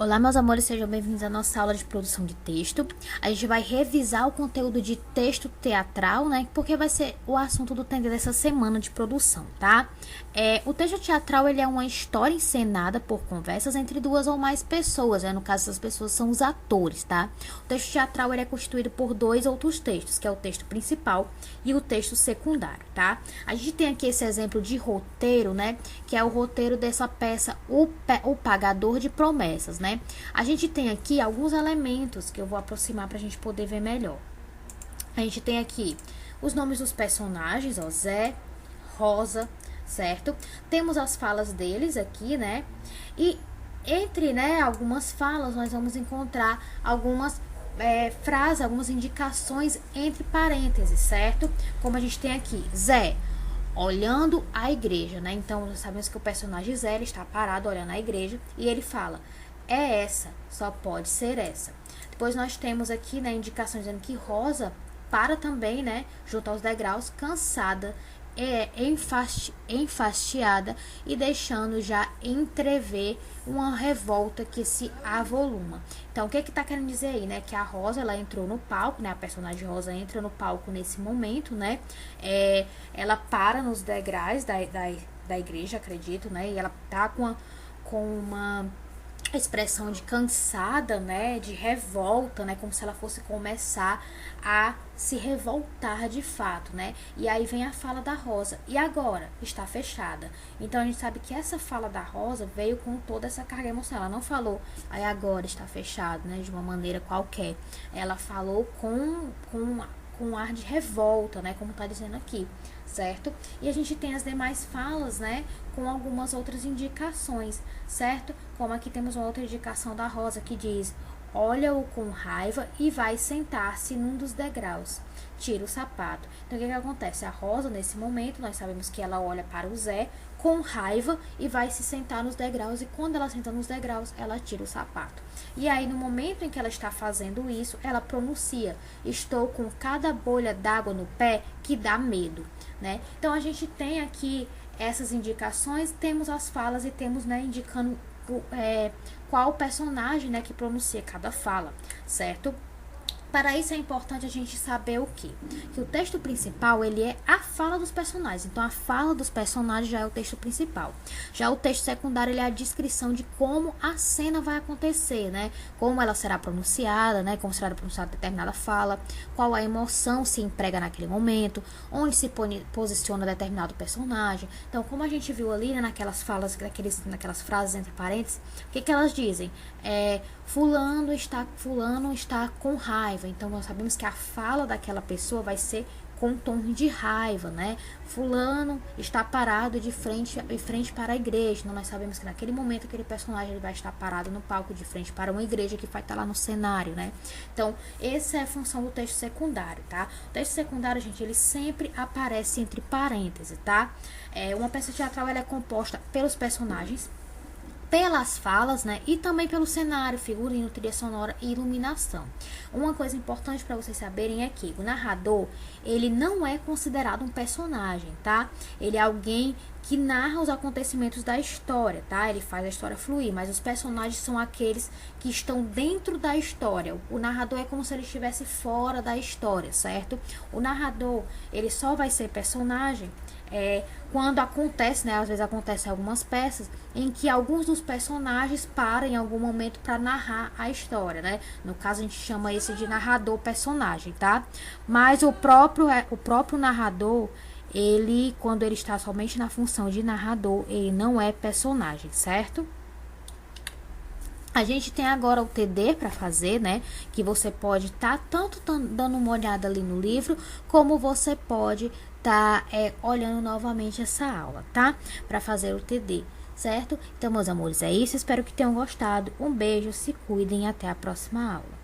Olá, meus amores, sejam bem-vindos à nossa aula de produção de texto. A gente vai revisar o conteúdo de texto teatral, né? Porque vai ser o assunto do TD dessa semana de produção, tá? O texto teatral, ele é uma história encenada por conversas entre duas ou mais pessoas, né? No caso, essas pessoas são os atores, tá? O texto teatral, ele é constituído por dois outros textos, que é o texto principal e o texto secundário, tá? A gente tem aqui esse exemplo de roteiro, né? Que é o roteiro dessa peça, O Pagador de Promessas, né? A gente tem aqui alguns elementos que eu vou aproximar para a gente poder ver melhor. A gente tem aqui os nomes dos personagens, ó, Zé, Rosa, certo? Temos as falas deles aqui, né? E entre, né, algumas falas, nós vamos encontrar algumas frases, algumas indicações entre parênteses, certo? Como a gente tem aqui, Zé olhando a igreja, né? Então, nós sabemos que o personagem Zé, ele está parado olhando a igreja e ele fala: é essa, só pode ser essa. Depois nós temos aqui, né, indicações dizendo que Rosa para também, né, junto aos degraus, cansada, enfastiada e deixando já entrever uma revolta que se avoluma. Então, o que tá querendo dizer aí, né? Que a Rosa, ela entrou no palco, né? A personagem Rosa entra no palco nesse momento, né? Ela para nos degraus da igreja, acredito, né? E ela tá com uma expressão de cansada, né, de revolta, né, como se ela fosse começar a se revoltar de fato, né, e aí vem a fala da Rosa, e agora está fechada. Então a gente sabe que essa fala da Rosa veio com toda essa carga emocional. Ela não falou, aí agora está fechado, né, de uma maneira qualquer. Ela falou com um ar de revolta, né, como tá dizendo aqui, certo? E a gente tem as demais falas, né, com algumas outras indicações, certo? Como aqui temos uma outra indicação da Rosa que diz: olha-o com raiva e vai sentar-se num dos degraus, tira o sapato. Então, o que acontece? A Rosa, nesse momento, nós sabemos que ela olha para o Zé com raiva e vai se sentar nos degraus, e quando ela senta nos degraus, ela tira o sapato. E aí, no momento em que ela está fazendo isso, ela pronuncia: estou com cada bolha d'água no pé que dá medo, né? Então, a gente tem aqui essas indicações, temos as falas e temos, né, indicando qual personagem, né, que pronuncia cada fala, certo? Para isso é importante a gente saber o quê? Que o texto principal, ele é a fala dos personagens. Então, a fala dos personagens já é o texto principal. Já o texto secundário, ele é a descrição de como a cena vai acontecer, né? Como ela será pronunciada, né? Como será pronunciada determinada fala, qual a emoção se emprega naquele momento, onde se posiciona determinado personagem. Então, como a gente viu ali, né, naquelas falas, naquelas frases entre parênteses, o que elas dizem? Fulano está com raiva. Então, nós sabemos que a fala daquela pessoa vai ser com tom de raiva, né? Fulano está parado de frente para a igreja. Então, nós sabemos que naquele momento aquele personagem ele vai estar parado no palco de frente para uma igreja que vai estar lá no cenário, né? Então, essa é a função do texto secundário, tá? O texto secundário, gente, ele sempre aparece entre parênteses, tá? Uma peça teatral, ela é composta pelos personagens, pelas falas, né, e também pelo cenário, figurino, trilha sonora e iluminação. Uma coisa importante para vocês saberem é que o narrador, ele não é considerado um personagem, tá? Ele é alguém que narra os acontecimentos da história, tá? Ele faz a história fluir, mas os personagens são aqueles que estão dentro da história. O narrador é como se ele estivesse fora da história, certo? O narrador, ele só vai ser personagem quando acontece, né? Às vezes acontece algumas peças em que alguns dos personagens param em algum momento para narrar a história, né? No caso, a gente chama esse de narrador-personagem, tá? Mas o próprio narrador, ele, quando ele está somente na função de narrador, ele não é personagem, certo? A gente tem agora o TD para fazer, né? Que você pode estar tanto dando uma olhada ali no livro, como você pode estar olhando novamente essa aula, tá? Para fazer o TD, certo? Então, meus amores, é isso. Espero que tenham gostado. Um beijo, se cuidem e até a próxima aula.